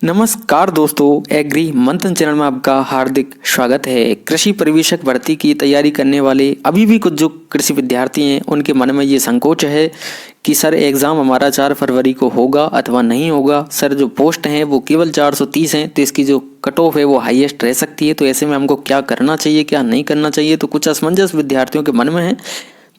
नमस्कार दोस्तों, एग्री मंथन चैनल में आपका हार्दिक स्वागत है। कृषि परिवेशक भर्ती की तैयारी करने वाले अभी भी कुछ जो कृषि विद्यार्थी हैं उनके मन में ये संकोच है कि सर एग्ज़ाम हमारा 4 फरवरी को होगा अथवा नहीं होगा। सर जो पोस्ट हैं वो केवल 430 हैं, तो इसकी जो कट ऑफ है वो हाईएस्ट रह सकती है। तो ऐसे में हमको क्या करना चाहिए, क्या नहीं करना चाहिए, तो कुछ असमंजस विद्यार्थियों के मन में है,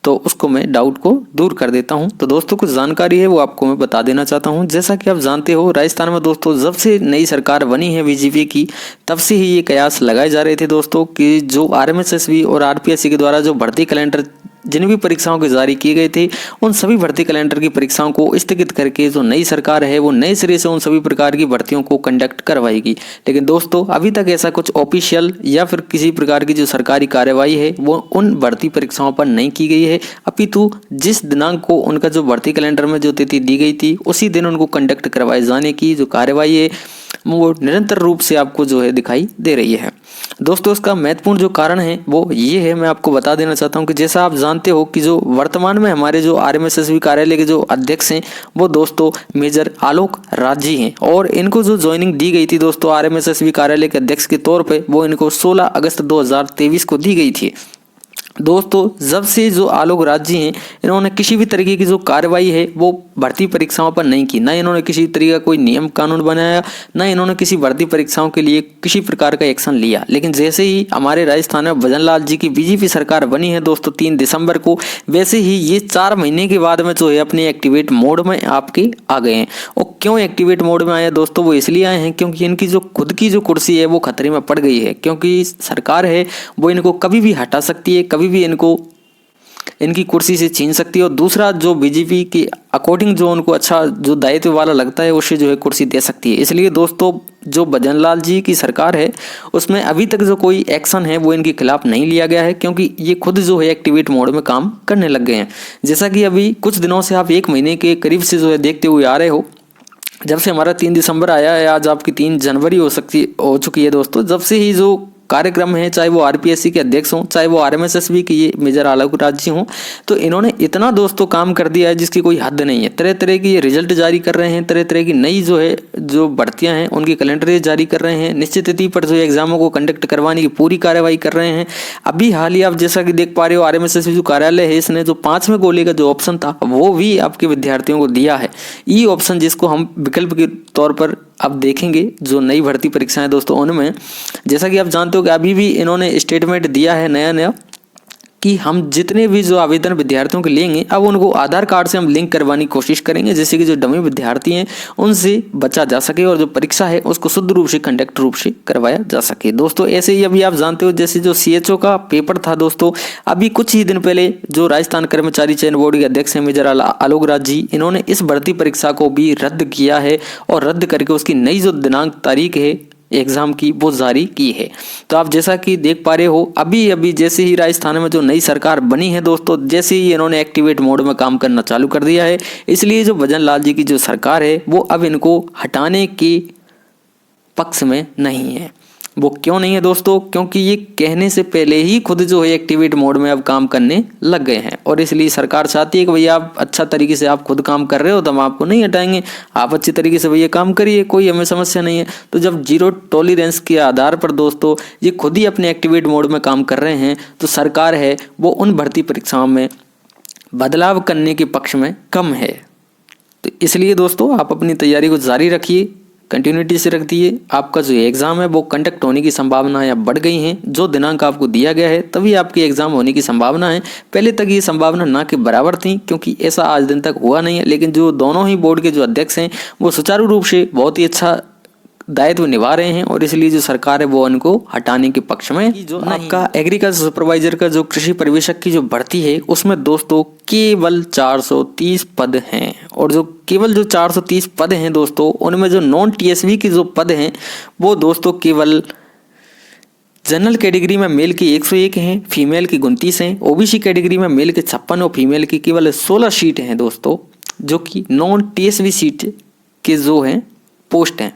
तो उसको मैं डाउट को दूर कर देता हूं। तो दोस्तों कुछ जानकारी है वो आपको मैं बता देना चाहता हूं। जैसा कि आप जानते हो, राजस्थान में दोस्तों जब से नई सरकार बनी है बीजेपी की, तब से ही ये कयास लगाए जा रहे थे दोस्तों कि जो आरएमएसएसबी और आरपीएससी के द्वारा जो भर्ती कैलेंडर जिन भी परीक्षाओं के जारी किए गए थे, उन सभी भर्ती कैलेंडर की परीक्षाओं को स्थगित करके जो नई सरकार है वो नए सिरे से उन सभी प्रकार की भर्तियों को कंडक्ट करवाएगी। लेकिन दोस्तों अभी तक ऐसा कुछ ऑफिशियल या फिर किसी प्रकार की जो सरकारी कार्यवाही है वो उन भर्ती परीक्षाओं पर नहीं की गई है। अपितु जिस दिनांक को उनका जो भर्ती कैलेंडर में जो तिथि दी गई थी उसी दिन उनको कंडक्ट करवाए जाने की जो कार्यवाही है वो निरंतर रूप से आपको जो है दिखाई दे रही है। दोस्तों इसका महत्वपूर्ण जो कारण है वो ये है, मैं आपको बता देना चाहता हूँ कि जैसा आप जानते हो कि जो वर्तमान में हमारे जो आरएमएसएसबी कार्यालय के जो अध्यक्ष हैं वो दोस्तों मेजर आलोक राज जी हैं, और इनको जो ज्वाइनिंग दी गई थी दोस्तों आरएमएसएसबी कार्यालय के अध्यक्ष के तौर पे वो इनको 16 अगस्त 2023 को दी गई थी। दोस्तों जब से जो आलोक राज जी हैं इन्होंने किसी भी तरीके की जो कार्रवाई है वो भर्ती परीक्षाओं पर नहीं की। ना इन्होंने किसी तरीके का कोई नियम कानून बनाया, ना इन्होंने किसी भर्ती परीक्षाओं के लिए किसी प्रकार का एक्शन लिया। लेकिन जैसे ही हमारे राजस्थान में भजन लाल जी की बीजेपी सरकार बनी है दोस्तों 3 दिसंबर को, वैसे ही ये 4 महीने के बाद में जो है अपने एक्टिवेट मोड में आपके आ गए हैं। और क्यों एक्टिवेट मोड में आए दोस्तों, वो इसलिए आए हैं क्योंकि इनकी जो खुद की जो कुर्सी है वो खतरे में पड़ गई है, क्योंकि सरकार है वो इनको कभी भी हटा सकती है, कभी भी इनको इनकी कुर्सी से छीन सकती है। और दूसरा जो बीजेपी की अकॉर्डिंग जो उनको अच्छा जो दायित्व वाला लगता है उससे जो है कुर्सी दे सकती है। इसलिए दोस्तों जो भजन लाल जी की सरकार है उसमें अभी तक जो कोई एक्शन है वो इनके खिलाफ नहीं लिया गया है, क्योंकि ये खुद जो है एक्टिवेट मोड में काम करने लग गए हैं। जैसा कि अभी कुछ दिनों से आप 1 महीने के करीब से जो है देखते हुए आ रहे हो, जब से हमारा 3 दिसंबर आया है, आज आपकी 3 जनवरी हो चुकी है दोस्तों, जब से ही जो कार्यक्रम है, चाहे वो आरपीएससी के अध्यक्ष हों, चाहे वो आरएमएसएसबी के ये मेजर आलोक राज जी हों, तो इन्होंने इतना दोस्तों काम कर दिया है जिसकी कोई हद नहीं है। तरह तरह की ये रिजल्ट जारी कर रहे हैं, तरह तरह की नई जो है जो भर्तियां हैं उनकी कैलेंडर जारी कर रहे हैं, निश्चित तिथि पर जो एग्जामों को कंडक्ट करवाने की पूरी कार्यवाही कर रहे हैं। अभी हाल ही आप जैसा कि देख पा रहे हो आरएमएसएसबी जो कार्यालय है इसने जो 5वें गोले का जो ऑप्शन था वो भी आपके विद्यार्थियों को दिया है, ई ऑप्शन, जिसको हम विकल्प के तौर पर अब देखेंगे जो नई भर्ती परीक्षाएं दोस्तों उनमें। जैसा कि आप जानते हो कि अभी भी इन्होंने स्टेटमेंट दिया है नया कि हम जितने भी जो आवेदन विद्यार्थियों के लेंगे अब उनको आधार कार्ड से हम लिंक करवाने की कोशिश करेंगे, जैसे कि जो डमी विद्यार्थी हैं उनसे बचा जा सके और जो परीक्षा है उसको शुद्ध रूप से कंडक्ट रूप से करवाया जा सके। दोस्तों ऐसे ही अभी आप जानते हो जैसे जो सीएचओ का पेपर था दोस्तों, अभी कुछ ही दिन पहले जो राजस्थान कर्मचारी चयन बोर्ड के अध्यक्ष हैं मेजर आलोक राज जी, इन्होंने इस भर्ती परीक्षा को भी रद्द किया है और रद्द करके उसकी नई जो दिनांक तारीख है एग्जाम की वो जारी की है। तो आप जैसा कि देख पा रहे हो अभी जैसे ही राजस्थान में जो नई सरकार बनी है दोस्तों, जैसे ही इन्होंने एक्टिवेट मोड में काम करना चालू कर दिया है, इसलिए जो भजन लाल जी की जो सरकार है वो अब इनको हटाने के पक्ष में नहीं है। वो क्यों नहीं है दोस्तों, क्योंकि ये कहने से पहले ही खुद जो है एक्टिवेट मोड में अब काम करने लग गए हैं, और इसलिए सरकार चाहती है कि भैया आप अच्छा तरीके से आप खुद काम कर रहे हो तो हम आपको नहीं हटाएंगे, आप अच्छी तरीके से भैया काम करिए, कोई हमें समस्या नहीं है। तो जब जीरो टॉलरेंस के आधार पर दोस्तों ये खुद ही अपने एक्टिवेट मोड में काम कर रहे हैं, तो सरकार है वो उन भर्ती परीक्षाओं में बदलाव करने के पक्ष में कम है। तो इसलिए दोस्तों आप अपनी तैयारी को जारी रखिए, कंटिन्यूटी से रख दिए। आपका जो एग्जाम है वो कंडक्ट होने की संभावना या बढ़ गई हैं। जो दिनांक आपको दिया गया है तभी आपके एग्जाम होने की संभावना है। पहले तक ये संभावना ना के बराबर थी, क्योंकि ऐसा आज दिन तक हुआ नहीं है। लेकिन जो दोनों ही बोर्ड के जो अध्यक्ष हैं वो सुचारू रूप से बहुत ही अच्छा दायित्व निभा रहे हैं, और इसलिए जो सरकार है वो उनको हटाने के पक्ष में। जो आपका एग्रीकल्चर सुपरवाइजर का जो कृषि परिवेशक की जो भर्ती है उसमें दोस्तों केवल 430 पद हैं, और जो केवल जो 430 पद हैं दोस्तों उनमें जो नॉन टीएसवी के जो पद हैं वो दोस्तों केवल जनरल कैटेगरी में मेल की 101 हैं, फीमेल की 29 हैं, ओबीसी कैटेगरी में मेल के 56 और फीमेल की केवल 16 सीट हैं दोस्तों, जो कि नॉन टीएसवी सीट के जो हैं पोस्ट हैं।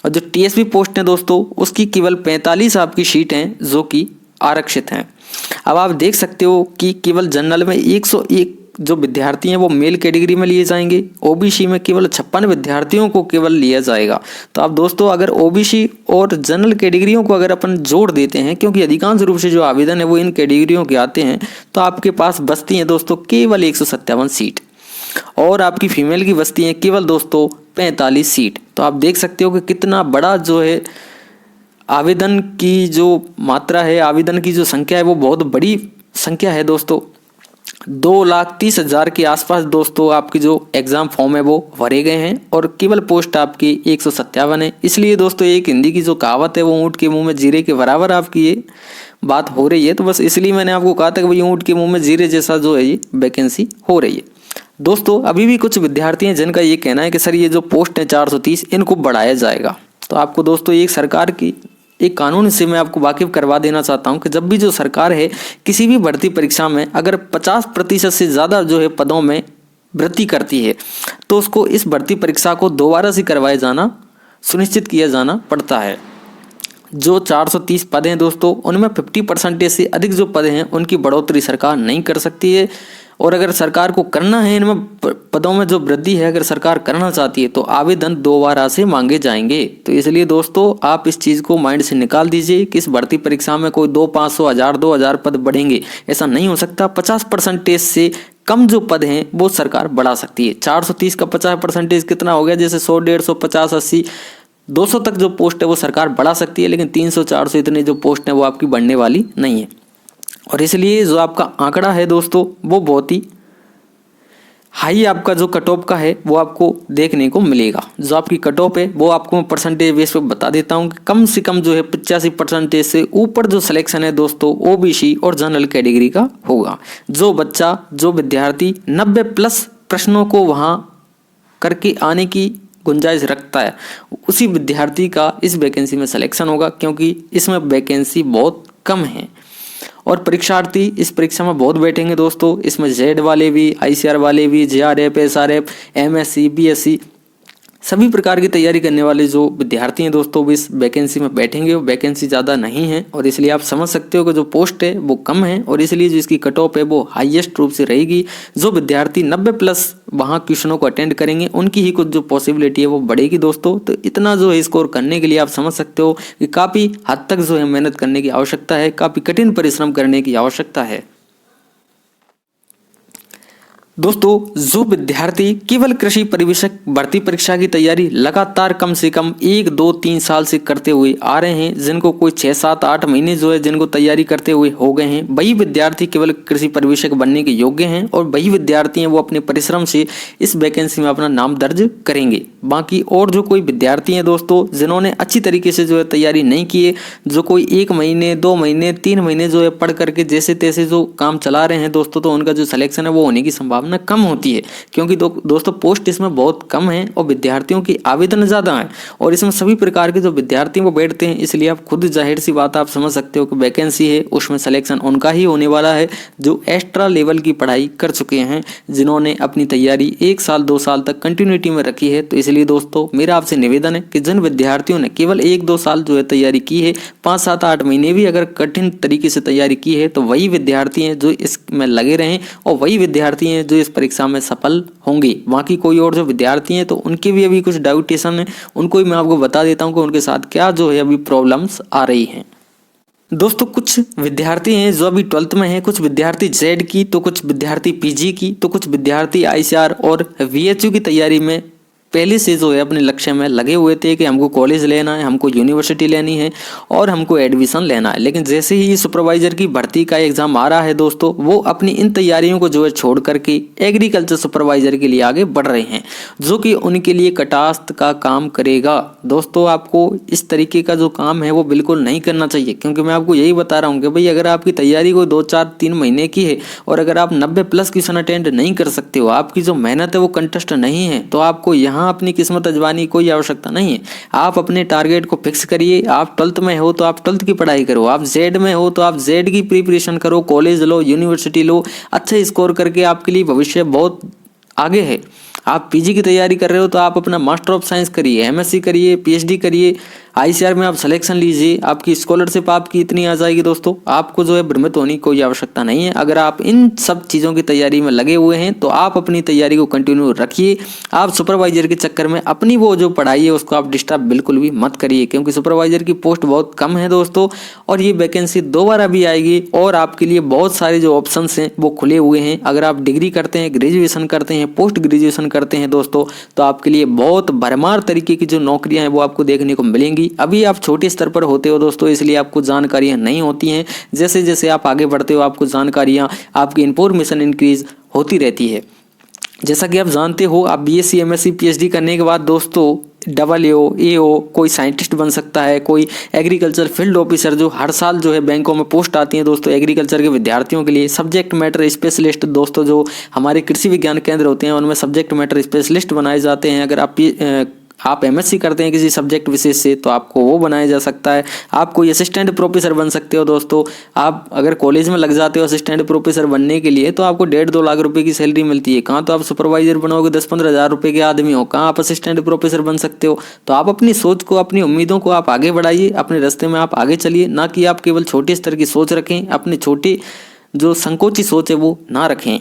और जो टीएसवी पोस्ट हैं दोस्तों उसकी केवल 45 आपकी सीट हैं जो कि आरक्षित हैं। अब आप देख सकते हो कि केवल जनरल में 101 जो विद्यार्थी हैं वो मेल कैटेगरी में लिए जाएंगे। ओबीसी में केवल 56 विद्यार्थियों को केवल लिया जाएगा। तो आप दोस्तों अगर ओबीसी और जनरल कैटेगरियों को अगर अपन जोड़ देते हैं, क्योंकि अधिकांश रूप से जो आवेदन है वो इन कैटेगरियों के आते हैं, तो आपके पास बचती हैं दोस्तों केवल 157 सीट और आपकी फीमेल की बचती हैं केवल दोस्तों 45 सीट। तो आप देख सकते हो कि कितना बड़ा जो है आवेदन की जो मात्रा है, आवेदन की जो संख्या है वो बहुत बड़ी संख्या है दोस्तों। 2,30,000 के आसपास दोस्तों आपकी जो एग्ज़ाम फॉर्म है वो भरे गए हैं और केवल पोस्ट आपकी 157 है। इसलिए दोस्तों एक हिंदी की जो कहावत है वो ऊँट के मुंह में जीरे के बराबर आपकी ये बात हो रही है। तो बस इसलिए मैंने आपको कहा था कि भाई ऊँट के मुंह में जीरे जैसा जो है ये वैकेंसी हो रही है। दोस्तों अभी भी कुछ विद्यार्थी हैं जिनका ये कहना है कि सर ये जो पोस्ट है 430 इनको बढ़ाया जाएगा। तो आपको दोस्तों एक सरकार की एक कानून से मैं आपको वाकिफ करवा देना चाहता हूं कि जब भी जो सरकार है किसी भी भर्ती परीक्षा में अगर 50% से ज़्यादा जो है पदों में वृद्धि करती है तो उसको इस भर्ती परीक्षा को दोबारा से करवाए जाना सुनिश्चित किया जाना पड़ता है। जो 430 पद हैं दोस्तों उनमें 50% से अधिक जो पद हैं उनकी बढ़ोतरी सरकार नहीं कर सकती है। और अगर सरकार को करना है इनमें पदों में जो वृद्धि है अगर सरकार करना चाहती है तो आवेदन दोबारा से मांगे जाएंगे। तो इसलिए दोस्तों आप इस चीज़ को माइंड से निकाल दीजिए कि इस भर्ती परीक्षा में कोई 200, 500, 1000, 2000 पद बढ़ेंगे, ऐसा नहीं हो सकता। 50% से कम जो पद हैं वो सरकार बढ़ा सकती है। 430 का 50% कितना हो गया, जैसे 100, 150, 50, 80, 200 तक जो पोस्ट है वो सरकार बढ़ा सकती है, लेकिन 300, 400 इतनी जो पोस्ट है वो आपकी बढ़ने वाली नहीं है। और इसलिए जो आपका आंकड़ा है दोस्तों वो बहुत ही हाई आपका जो कट ऑफ का है वो आपको देखने को मिलेगा। जो आपकी कट ऑफ है वो आपको मैं परसेंटेज बेस पे बता देता हूँ कि कम से कम जो है 85% से ऊपर जो सिलेक्शन है दोस्तों ओबीसी और जनरल कैटेगरी का होगा। जो बच्चा जो विद्यार्थी 90+ प्रश्नों को वहाँ करके आने की गुंजाइश रखता है उसी विद्यार्थी का इस वैकेंसी में सिलेक्शन होगा, क्योंकि इसमें वैकेंसी बहुत कम है और परीक्षार्थी इस परीक्षा में बहुत बैठेंगे दोस्तों। इसमें जेड वाले भी, आईसीआर वाले भी, जेआरएफ, एसआरएफ, एमएससी, बीएससी सभी प्रकार की तैयारी करने वाले जो विद्यार्थी हैं दोस्तों वो इस वैकेंसी में बैठेंगे। वैकेंसी ज़्यादा नहीं है और इसलिए आप समझ सकते हो कि जो पोस्ट है वो कम है और इसलिए जो इसकी कट ऑफ है वो हाईएस्ट रूप से रहेगी। जो विद्यार्थी 90+ वहाँ क्वेश्चनों को अटेंड करेंगे उनकी ही कुछ जो पॉसिबिलिटी है वो बढ़ेगी दोस्तों। तो इतना जो है स्कोर करने के लिए आप समझ सकते हो कि काफ़ी हद तक जो है मेहनत करने की आवश्यकता है, काफ़ी कठिन परिश्रम करने की आवश्यकता है। दोस्तों जो विद्यार्थी केवल कृषि परिवेशक भर्ती परीक्षा की तैयारी लगातार कम से कम 1, 2, 3 साल से करते हुए आ रहे हैं, जिनको कोई 6, 7, 8 महीने जो है जिनको तैयारी करते हुए हो गए हैं, वही विद्यार्थी केवल कृषि परिवेशक बनने के योग्य हैं और वही विद्यार्थी हैं वो अपने परिश्रम से इस वैकेंसी में अपना नाम दर्ज करेंगे। बाकी और जो कोई विद्यार्थी हैं दोस्तों जिन्होंने अच्छी तरीके से जो है तैयारी नहीं की है, जो कोई 1 महीने, 2 महीने, 3 महीने जो है पढ़ करके जैसे तैसे जो काम चला रहे हैं दोस्तों, तो उनका जो सिलेक्शन है वो होने की संभावना कम होती है, क्योंकि दोस्तों पोस्ट इसमें बहुत कम है और विद्यार्थियों की आवेदन ज़्यादा है और इसमें सभी प्रकार के जो विद्यार्थी वो बैठते हैं। इसलिए आप खुद जाहिर सी बात आप समझ सकते हो कि वैकेंसी है उसमें सिलेक्शन उनका ही होने वाला है जो एक्स्ट्रा लेवल की पढ़ाई कर चुके हैं, जिन्होंने अपनी तैयारी 1 साल 2 साल तक कंटिन्यूटी में रखी है। तो इसलिए दोस्तों मेरा आपसे निवेदन है कि जिन विद्यार्थियों ने केवल 1-2 साल जो है तैयारी की है, 5, 7, 8 महीने भी अगर कठिन तरीके से तैयारी की है, तो वही विद्यार्थी हैं जो इसमें लगे रहें और वही विद्यार्थी हैं जो इस परीक्षा में सफल होंगे। बाकी कोई और जो विद्यार्थी हैं तो उनके भी अभी कुछ डाउटेशन है, उनको भी मैं आपको बता देता हूं कि उनके साथ क्या जो है अभी प्रॉब्लम्स आ रही हैं। दोस्तों कुछ विद्यार्थी हैं जो अभी 12th में हैं, कुछ विद्यार्थी जेड की, तो कुछ विद्यार्थी पीजी की, तो कुछ विद्यार्थी आईसीआर और वीएचयू की तैयारी में पहले से जो है अपने लक्ष्य में लगे हुए थे कि हमको कॉलेज लेना है, हमको यूनिवर्सिटी लेनी है और हमको एडमिशन लेना है। लेकिन जैसे ही सुपरवाइजर की भर्ती का एग्जाम आ रहा है दोस्तों, वो अपनी इन तैयारियों को जो है छोड़ करके एग्रीकल्चर सुपरवाइजर के लिए आगे बढ़ रहे हैं, जो कि उनके लिए कटास्त का काम करेगा। दोस्तों आपको इस तरीके का जो काम है वो बिल्कुल नहीं करना चाहिए, क्योंकि मैं आपको यही बता रहा हूँ कि भाई अगर आपकी तैयारी कोई 2, 4, 3 महीने की है और अगर आप 90+ क्वेश्चन अटेंड नहीं कर सकते हो, आपकी जो मेहनत है वो कंटेस्ट नहीं है, तो आपको यहाँ अपनी किस्मत आजमाने की कोई आवश्यकता नहीं है। आप अपने टारगेट को फिक्स करिए। आप 12th में हो तो आप 12th की पढ़ाई करो, आप जेड में हो तो आप जेड की प्रिपरेशन करो, कॉलेज लो, यूनिवर्सिटी लो, अच्छे स्कोर करके आपके लिए भविष्य बहुत आगे है। आप पीजी की तैयारी कर रहे हो तो आप अपना मास्टर ऑफ साइंस करिए, एमएससी करिए, पीएचडी करिए, आईसीआर में आप सिलेक्शन लीजिए, आपकी स्कॉलरशिप आपकी इतनी आ जाएगी दोस्तों। आपको जो है भ्रमित होने की कोई आवश्यकता नहीं है। अगर आप इन सब चीज़ों की तैयारी में लगे हुए हैं तो आप अपनी तैयारी को कंटिन्यू रखिए। आप सुपरवाइजर के चक्कर में अपनी वो जो पढ़ाई है उसको आप डिस्टर्ब बिल्कुल भी मत करिए, क्योंकि सुपरवाइजर की पोस्ट बहुत कम है दोस्तों, और ये वैकेंसी दोबारा भी आएगी और आपके लिए बहुत सारे जो ऑप्शंस हैं वो खुले हुए हैं। अगर आप डिग्री करते हैं, ग्रेजुएशन करते हैं, पोस्ट ग्रेजुएशन करते हैं दोस्तों, तो आपके लिए बहुत भरमार तरीके की जो नौकरियां हैं वो आपको देखने को मिलेंगी। अभी आप छोटे स्तर पर होते हो दोस्तों, इसलिए आपको जानकारियां नहीं होती हैं। जैसे जैसे आप आगे बढ़ते हो आपको जानकारियां, आपकी इंफॉर्मेशन इंक्रीज होती रहती है। जैसा कि आप जानते हो, आप बीएससी, एमएससी, पीएचडी करने के बाद दोस्तों AO, AO, कोई साइंटिस्ट बन सकता है, कोई एग्रीकल्चर फील्ड ऑफिसर, जो हर साल जो है बैंकों में पोस्ट आती है दोस्तों एग्रीकल्चर के विद्यार्थियों के लिए। सब्जेक्ट मैटर स्पेशलिस्ट दोस्तों, जो हमारे कृषि विज्ञान केंद्र होते हैं उनमें सब्जेक्ट मैटर स्पेशलिस्ट बनाए जाते हैं। अगर आप एमएससी करते हैं किसी सब्जेक्ट विशेष से तो आपको वो बनाया जा सकता है। आप कोई असिस्टेंट प्रोफेसर बन सकते हो दोस्तों। आप अगर कॉलेज में लग जाते हो असिस्टेंट प्रोफेसर बनने के लिए तो आपको 1.5-2 लाख रुपए की सैलरी मिलती है। कहाँ तो आप सुपरवाइजर बनोगे 10-15 हज़ार रुपए के आदमी हो, कहाँ आप असिस्टेंट प्रोफेसर बन सकते हो। तो आप अपनी सोच को, अपनी उम्मीदों को आप आगे बढ़ाइए, अपने रास्ते में आप आगे चलिए, ना कि आप केवल छोटे स्तर की सोच रखें। अपने छोटे जो संकोची सोच है वो ना रखें।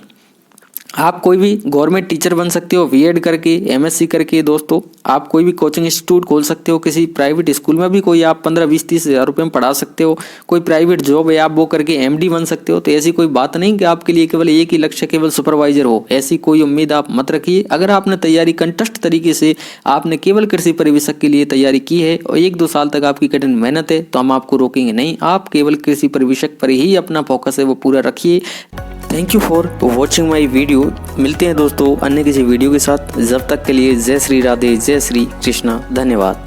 आप कोई भी गवर्नमेंट टीचर बन सकते हो बीएड करके, एमएससी करके दोस्तों। आप कोई भी कोचिंग इंस्टीट्यूट खोल सकते हो, किसी प्राइवेट स्कूल में भी कोई आप 15-20-30 हज़ार रुपये में पढ़ा सकते हो। कोई प्राइवेट जॉब है, आप वो करके एमडी बन सकते हो। तो ऐसी कोई बात नहीं कि आपके लिए केवल एक ही लक्ष्य केवल सुपरवाइजर हो, ऐसी कोई उम्मीद आप मत रखिए। अगर आपने तैयारी कंटेस्ट तरीके से, आपने केवल कृषि परिवेशक के लिए तैयारी की है और 1-2 साल तक आपकी कठिन मेहनत है, तो हम आपको रोकेंगे नहीं। आप केवल कृषि परिवेशक पर ही अपना फोकस है वो पूरा रखिए। Thank you for watching my video. मिलते हैं दोस्तों अन्य किसी वीडियो के साथ। जब तक के लिए जय श्री राधे, जय श्री कृष्णा, धन्यवाद।